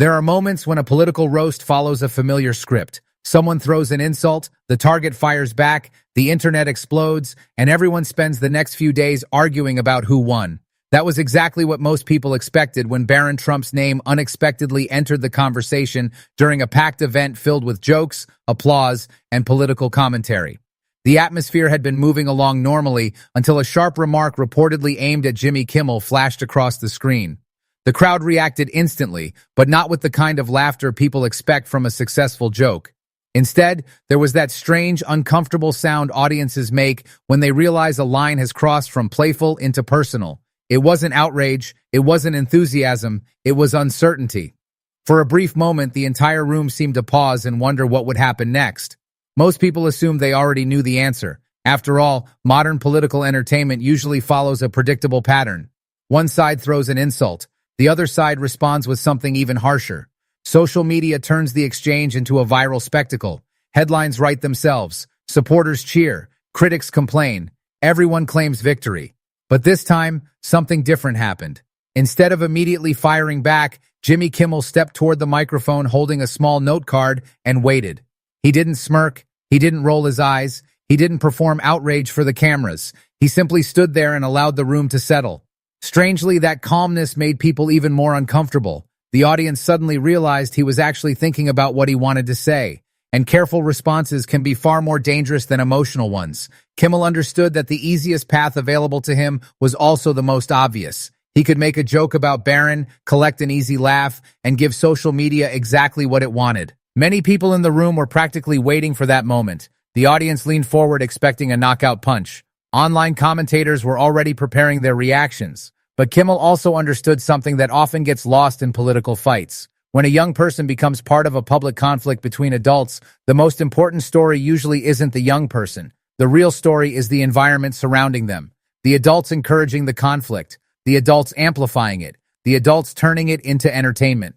There are moments when a political roast follows a familiar script. Someone throws an insult, the target fires back, the internet explodes, and everyone spends the next few days arguing about who won. That was exactly what most people expected when Barron Trump's name unexpectedly entered the conversation during a packed event filled with jokes, applause, and political commentary. The atmosphere had been moving along normally until a sharp remark reportedly aimed at Jimmy Kimmel flashed across the screen. The crowd reacted instantly, but not with the kind of laughter people expect from a successful joke. Instead, there was that strange, uncomfortable sound audiences make when they realize a line has crossed from playful into personal. It wasn't outrage, it wasn't enthusiasm, it was uncertainty. For a brief moment, the entire room seemed to pause and wonder what would happen next. Most people assumed they already knew the answer. After all, modern political entertainment usually follows a predictable pattern. One side throws an insult. The other side responds with something even harsher. Social media turns the exchange into a viral spectacle. Headlines write themselves. Supporters cheer. Critics complain. Everyone claims victory. But this time, something different happened. Instead of immediately firing back, Jimmy Kimmel stepped toward the microphone holding a small note card and waited. He didn't smirk. He didn't roll his eyes. He didn't perform outrage for the cameras. He simply stood there and allowed the room to settle. Strangely, that calmness made people even more uncomfortable. The audience suddenly realized he was actually thinking about what he wanted to say. And careful responses can be far more dangerous than emotional ones. Kimmel understood that the easiest path available to him was also the most obvious. He could make a joke about Barron, collect an easy laugh, and give social media exactly what it wanted. Many people in the room were practically waiting for that moment. The audience leaned forward expecting a knockout punch. Online commentators were already preparing their reactions. But Kimmel also understood something that often gets lost in political fights. When a young person becomes part of a public conflict between adults, the most important story usually isn't the young person. The real story is the environment surrounding them. The adults encouraging the conflict. The adults amplifying it. The adults turning it into entertainment.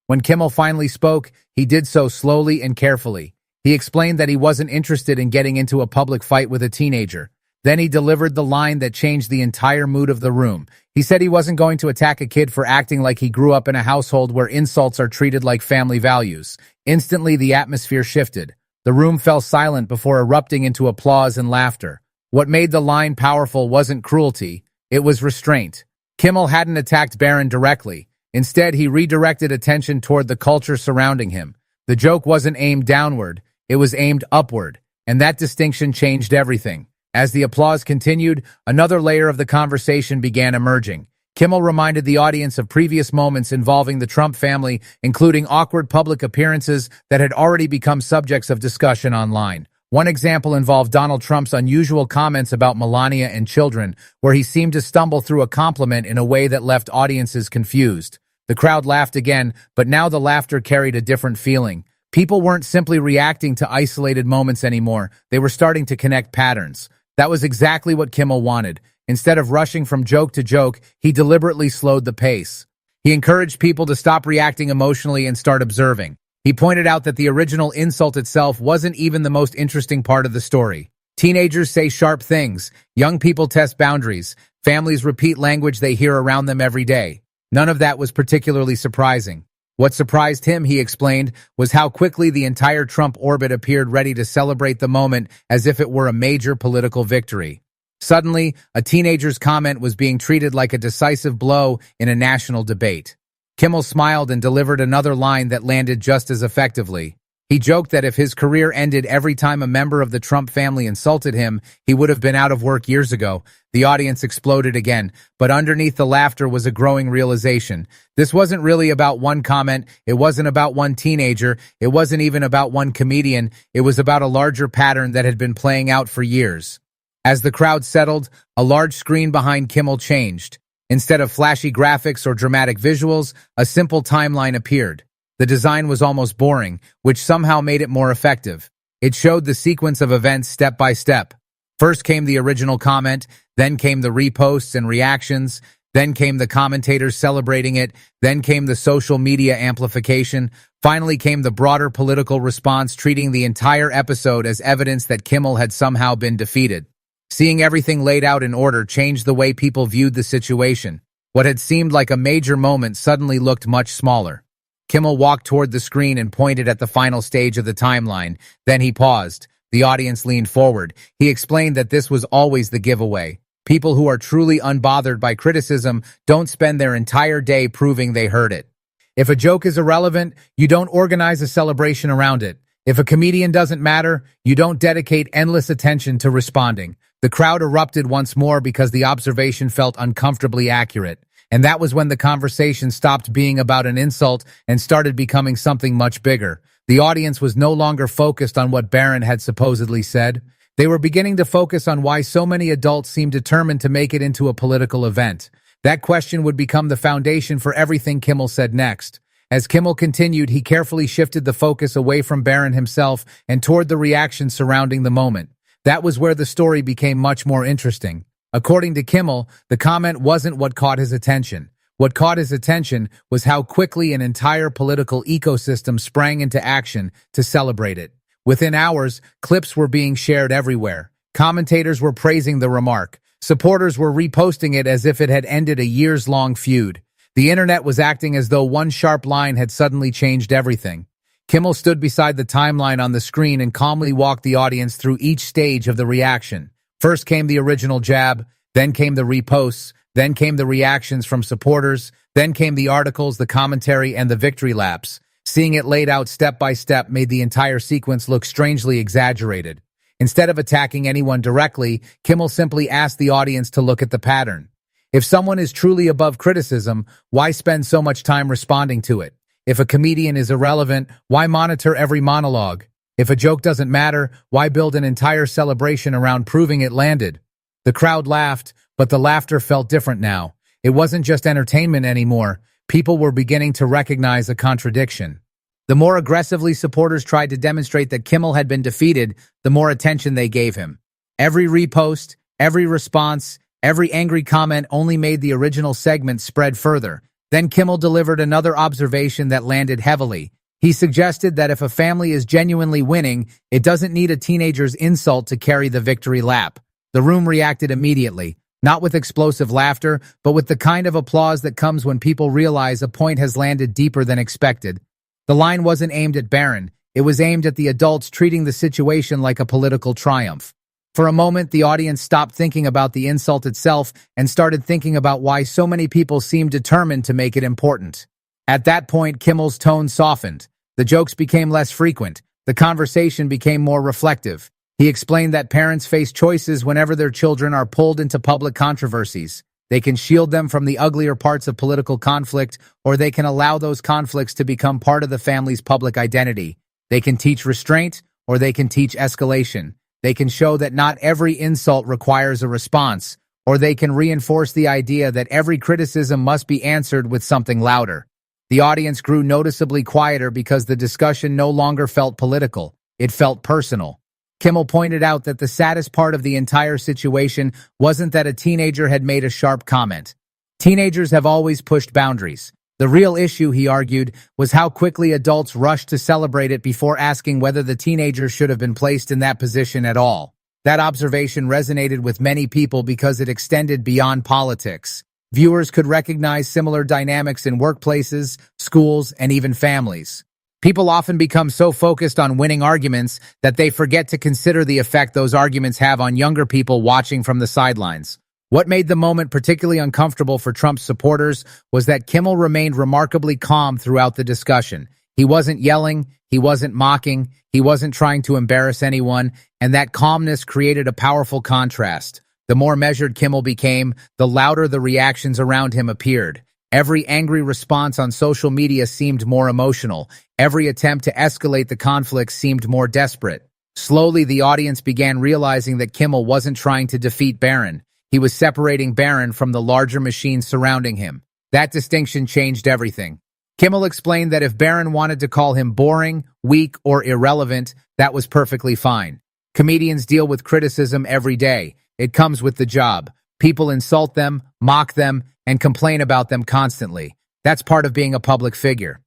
When Kimmel finally spoke, he did so slowly and carefully. He explained that he wasn't interested in getting into a public fight with a teenager. Then he delivered the line that changed the entire mood of the room. He said he wasn't going to attack a kid for acting like he grew up in a household where insults are treated like family values. Instantly, the atmosphere shifted. The room fell silent before erupting into applause and laughter. What made the line powerful wasn't cruelty, it was restraint. Kimmel hadn't attacked Barron directly. Instead, he redirected attention toward the culture surrounding him. The joke wasn't aimed downward, it was aimed upward, and that distinction changed everything. As the applause continued, another layer of the conversation began emerging. Kimmel reminded the audience of previous moments involving the Trump family, including awkward public appearances that had already become subjects of discussion online. One example involved Donald Trump's unusual comments about Melania and children, where he seemed to stumble through a compliment in a way that left audiences confused. The crowd laughed again, but now the laughter carried a different feeling. People weren't simply reacting to isolated moments anymore, they were starting to connect patterns. That was exactly what Kimmel wanted. Instead of rushing from joke to joke, he deliberately slowed the pace. He encouraged people to stop reacting emotionally and start observing. He pointed out that the original insult itself wasn't even the most interesting part of the story. Teenagers say sharp things. Young people test boundaries. Families repeat language they hear around them every day. None of that was particularly surprising. What surprised him, he explained, was how quickly the entire Trump orbit appeared ready to celebrate the moment as if it were a major political victory. Suddenly, a teenager's comment was being treated like a decisive blow in a national debate. Kimmel smiled and delivered another line that landed just as effectively. He joked that if his career ended every time a member of the Trump family insulted him, he would have been out of work years ago. The audience exploded again, but underneath the laughter was a growing realization. This wasn't really about one comment, it wasn't about one teenager, it wasn't even about one comedian, it was about a larger pattern that had been playing out for years. As the crowd settled, a large screen behind Kimmel changed. Instead of flashy graphics or dramatic visuals, a simple timeline appeared. The design was almost boring, which somehow made it more effective. It showed the sequence of events step by step. First came the original comment, then came the reposts and reactions, then came the commentators celebrating it, then came the social media amplification, finally came the broader political response treating the entire episode as evidence that Kimmel had somehow been defeated. Seeing everything laid out in order changed the way people viewed the situation. What had seemed like a major moment suddenly looked much smaller. Kimmel walked toward the screen and pointed at the final stage of the timeline. Then he paused. The audience leaned forward. He explained that this was always the giveaway. People who are truly unbothered by criticism don't spend their entire day proving they heard it. If a joke is irrelevant, you don't organize a celebration around it. If a comedian doesn't matter, you don't dedicate endless attention to responding. The crowd erupted once more because the observation felt uncomfortably accurate. And that was when the conversation stopped being about an insult and started becoming something much bigger. The audience was no longer focused on what Barron had supposedly said. They were beginning to focus on why so many adults seemed determined to make it into a political event. That question would become the foundation for everything Kimmel said next. As Kimmel continued, he carefully shifted the focus away from Barron himself and toward the reaction surrounding the moment. That was where the story became much more interesting. According to Kimmel, the comment wasn't what caught his attention. What caught his attention was how quickly an entire political ecosystem sprang into action to celebrate it. Within hours, clips were being shared everywhere. Commentators were praising the remark. Supporters were reposting it as if it had ended a years-long feud. The internet was acting as though one sharp line had suddenly changed everything. Kimmel stood beside the timeline on the screen and calmly walked the audience through each stage of the reaction. First came the original jab, then came the reposts, then came the reactions from supporters, then came the articles, the commentary, and the victory laps. Seeing it laid out step by step made the entire sequence look strangely exaggerated. Instead of attacking anyone directly, Kimmel simply asked the audience to look at the pattern. If someone is truly above criticism, why spend so much time responding to it? If a comedian is irrelevant, why monitor every monologue? If a joke doesn't matter, why build an entire celebration around proving it landed? The crowd laughed, but the laughter felt different now. It wasn't just entertainment anymore. People were beginning to recognize a contradiction. The more aggressively supporters tried to demonstrate that Kimmel had been defeated, the more attention they gave him. Every repost, every response, every angry comment only made the original segment spread further. Then Kimmel delivered another observation that landed heavily. He suggested that if a family is genuinely winning, it doesn't need a teenager's insult to carry the victory lap. The room reacted immediately, not with explosive laughter, but with the kind of applause that comes when people realize a point has landed deeper than expected. The line wasn't aimed at Barron. It was aimed at the adults treating the situation like a political triumph. For a moment, the audience stopped thinking about the insult itself and started thinking about why so many people seemed determined to make it important. At that point, Kimmel's tone softened. The jokes became less frequent. The conversation became more reflective. He explained that parents face choices whenever their children are pulled into public controversies. They can shield them from the uglier parts of political conflict, or they can allow those conflicts to become part of the family's public identity. They can teach restraint, or they can teach escalation. They can show that not every insult requires a response, or they can reinforce the idea that every criticism must be answered with something louder. The audience grew noticeably quieter because the discussion no longer felt political. It felt personal. Kimmel pointed out that the saddest part of the entire situation wasn't that a teenager had made a sharp comment. Teenagers have always pushed boundaries. The real issue, he argued, was how quickly adults rushed to celebrate it before asking whether the teenager should have been placed in that position at all. That observation resonated with many people because it extended beyond politics. Viewers could recognize similar dynamics in workplaces, schools, and even families. People often become so focused on winning arguments that they forget to consider the effect those arguments have on younger people watching from the sidelines. What made the moment particularly uncomfortable for Trump's supporters was that Kimmel remained remarkably calm throughout the discussion. He wasn't yelling, he wasn't mocking, he wasn't trying to embarrass anyone, and that calmness created a powerful contrast. The more measured Kimmel became, the louder the reactions around him appeared. Every angry response on social media seemed more emotional. Every attempt to escalate the conflict seemed more desperate. Slowly, the audience began realizing that Kimmel wasn't trying to defeat Barron. He was separating Barron from the larger machine surrounding him. That distinction changed everything. Kimmel explained that if Barron wanted to call him boring, weak, or irrelevant, that was perfectly fine. Comedians deal with criticism every day. It comes with the job. People insult them, mock them, and complain about them constantly. That's part of being a public figure.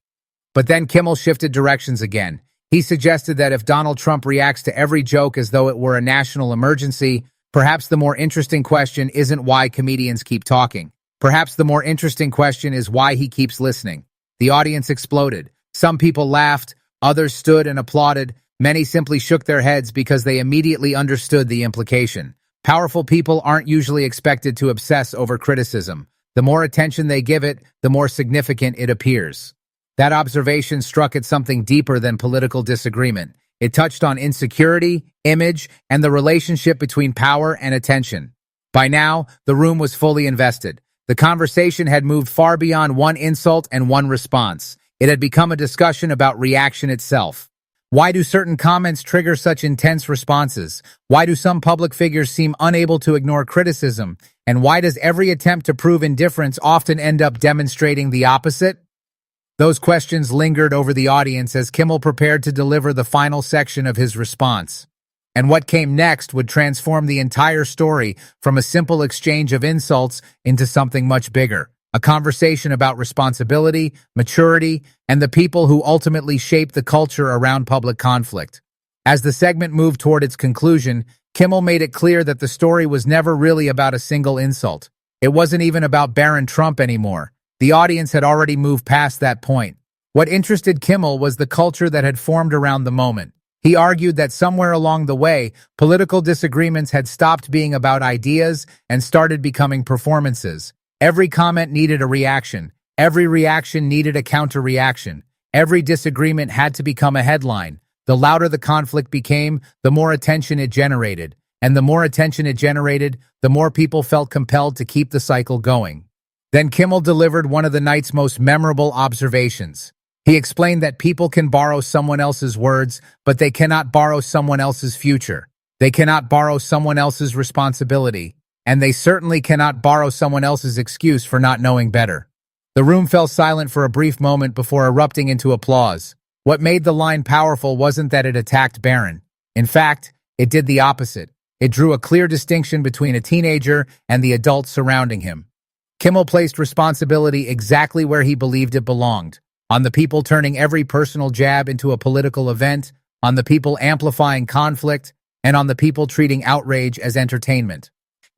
But then Kimmel shifted directions again. He suggested that if Donald Trump reacts to every joke as though it were a national emergency, perhaps the more interesting question isn't why comedians keep talking. Perhaps the more interesting question is why he keeps listening. The audience exploded. Some people laughed, others stood and applauded. Many simply shook their heads because they immediately understood the implication. Powerful people aren't usually expected to obsess over criticism. The more attention they give it, the more significant it appears. That observation struck at something deeper than political disagreement. It touched on insecurity, image, and the relationship between power and attention. By now, the room was fully invested. The conversation had moved far beyond one insult and one response. It had become a discussion about reaction itself. Why do certain comments trigger such intense responses? Why do some public figures seem unable to ignore criticism? And why does every attempt to prove indifference often end up demonstrating the opposite? Those questions lingered over the audience as Kimmel prepared to deliver the final section of his response. And what came next would transform the entire story from a simple exchange of insults into something much bigger. A conversation about responsibility, maturity, and the people who ultimately shape the culture around public conflict. As the segment moved toward its conclusion, Kimmel made it clear that the story was never really about a single insult. It wasn't even about Barron Trump anymore. The audience had already moved past that point. What interested Kimmel was the culture that had formed around the moment. He argued that somewhere along the way, political disagreements had stopped being about ideas and started becoming performances. Every comment needed a reaction. Every reaction needed a counter-reaction. Every disagreement had to become a headline. The louder the conflict became, the more attention it generated. And the more attention it generated, the more people felt compelled to keep the cycle going. Then Kimmel delivered one of the night's most memorable observations. He explained that people can borrow someone else's words, but they cannot borrow someone else's future. They cannot borrow someone else's responsibility. And they certainly cannot borrow someone else's excuse for not knowing better. The room fell silent for a brief moment before erupting into applause. What made the line powerful wasn't that it attacked Barron. In fact, it did the opposite. It drew a clear distinction between a teenager and the adults surrounding him. Kimmel placed responsibility exactly where he believed it belonged. On the people turning every personal jab into a political event, on the people amplifying conflict, and on the people treating outrage as entertainment.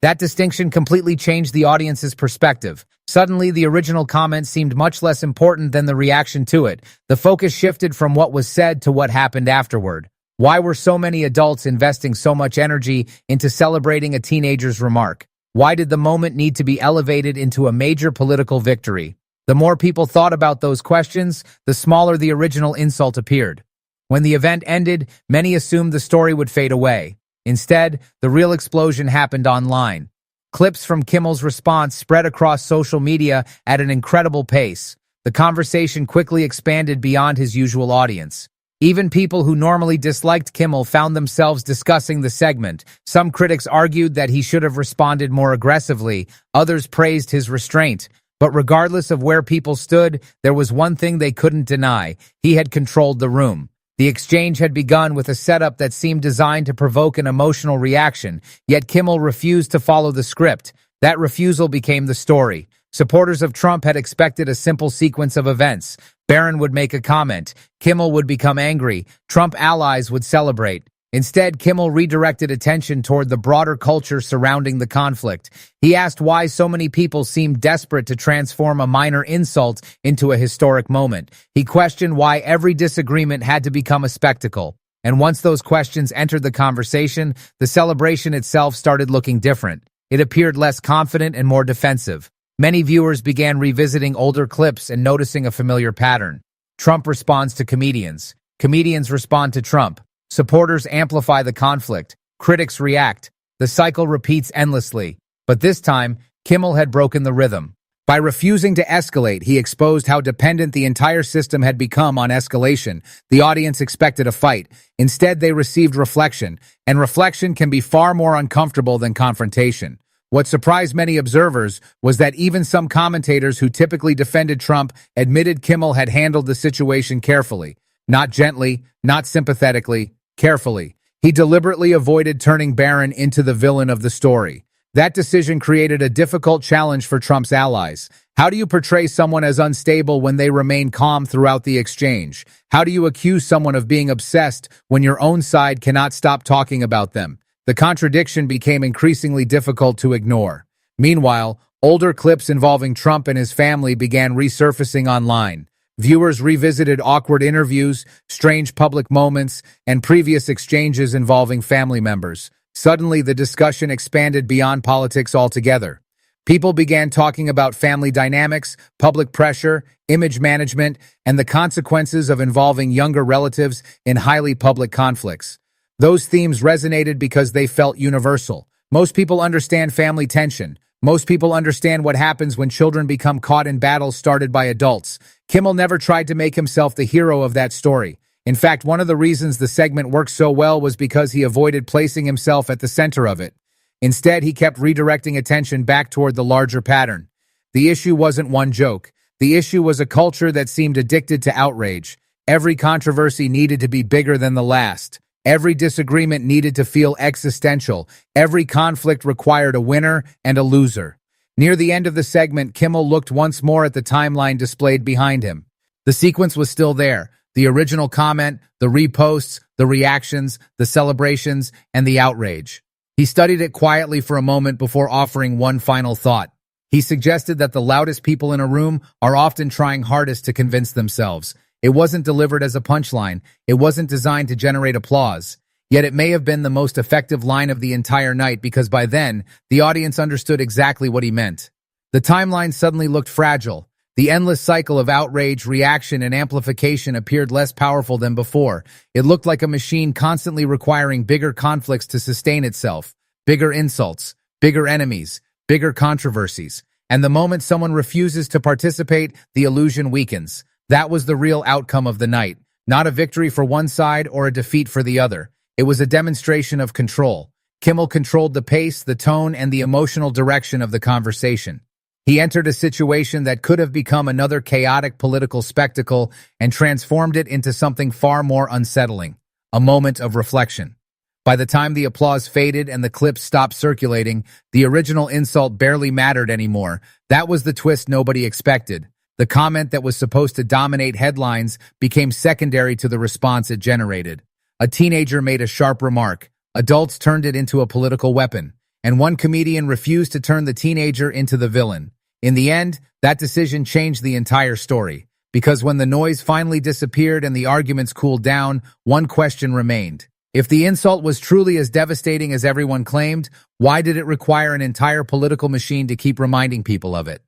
That distinction completely changed the audience's perspective. Suddenly, the original comment seemed much less important than the reaction to it. The focus shifted from what was said to what happened afterward. Why were so many adults investing so much energy into celebrating a teenager's remark? Why did the moment need to be elevated into a major political victory? The more people thought about those questions, the smaller the original insult appeared. When the event ended, many assumed the story would fade away. Instead, the real explosion happened online. Clips from Kimmel's response spread across social media at an incredible pace. The conversation quickly expanded beyond his usual audience. Even people who normally disliked Kimmel found themselves discussing the segment. Some critics argued that he should have responded more aggressively. Others praised his restraint. But regardless of where people stood, there was one thing they couldn't deny. He had controlled the room. The exchange had begun with a setup that seemed designed to provoke an emotional reaction, yet Kimmel refused to follow the script. That refusal became the story. Supporters of Trump had expected a simple sequence of events. Barron would make a comment. Kimmel would become angry. Trump allies would celebrate. Instead, Kimmel redirected attention toward the broader culture surrounding the conflict. He asked why so many people seemed desperate to transform a minor insult into a historic moment. He questioned why every disagreement had to become a spectacle. And once those questions entered the conversation, the celebration itself started looking different. It appeared less confident and more defensive. Many viewers began revisiting older clips and noticing a familiar pattern. Trump responds to comedians. Comedians respond to Trump. Supporters amplify the conflict. Critics react. The cycle repeats endlessly. But this time, Kimmel had broken the rhythm. By refusing to escalate, he exposed how dependent the entire system had become on escalation. The audience expected a fight. Instead, they received reflection. And reflection can be far more uncomfortable than confrontation. What surprised many observers was that even some commentators who typically defended Trump admitted Kimmel had handled the situation carefully. Not gently, not sympathetically, carefully. He deliberately avoided turning Barron into the villain of the story. That decision created a difficult challenge for Trump's allies. How do you portray someone as unstable when they remain calm throughout the exchange? How do you accuse someone of being obsessed when your own side cannot stop talking about them? The contradiction became increasingly difficult to ignore. Meanwhile, older clips involving Trump and his family began resurfacing online. Viewers revisited awkward interviews, strange public moments, and previous exchanges involving family members. Suddenly, the discussion expanded beyond politics altogether. People began talking about family dynamics, public pressure, image management, and the consequences of involving younger relatives in highly public conflicts. Those themes resonated because they felt universal. Most people understand family tension. Most people understand what happens when children become caught in battles started by adults. Kimmel never tried to make himself the hero of that story. In fact, one of the reasons the segment worked so well was because he avoided placing himself at the center of it. Instead, he kept redirecting attention back toward the larger pattern. The issue wasn't one joke. The issue was a culture that seemed addicted to outrage. Every controversy needed to be bigger than the last. Every disagreement needed to feel existential. Every conflict required a winner and a loser. Near the end of the segment, Kimmel looked once more at the timeline displayed behind him. The sequence was still there. The original comment, the reposts, the reactions, the celebrations, and the outrage. He studied it quietly for a moment before offering one final thought. He suggested that the loudest people in a room are often trying hardest to convince themselves. It wasn't delivered as a punchline. It wasn't designed to generate applause. Yet it may have been the most effective line of the entire night because by then, the audience understood exactly what he meant. The timeline suddenly looked fragile. The endless cycle of outrage, reaction, and amplification appeared less powerful than before. It looked like a machine constantly requiring bigger conflicts to sustain itself, bigger insults, bigger enemies, bigger controversies. And the moment someone refuses to participate, the illusion weakens. That was the real outcome of the night, not a victory for one side or a defeat for the other. It was a demonstration of control. Kimmel controlled the pace, the tone, and the emotional direction of the conversation. He entered a situation that could have become another chaotic political spectacle and transformed it into something far more unsettling, a moment of reflection. By the time the applause faded and the clips stopped circulating, the original insult barely mattered anymore. That was the twist nobody expected. The comment that was supposed to dominate headlines became secondary to the response it generated. A teenager made a sharp remark. Adults turned it into a political weapon. And one comedian refused to turn the teenager into the villain. In the end, that decision changed the entire story. Because when the noise finally disappeared and the arguments cooled down, one question remained. If the insult was truly as devastating as everyone claimed, why did it require an entire political machine to keep reminding people of it?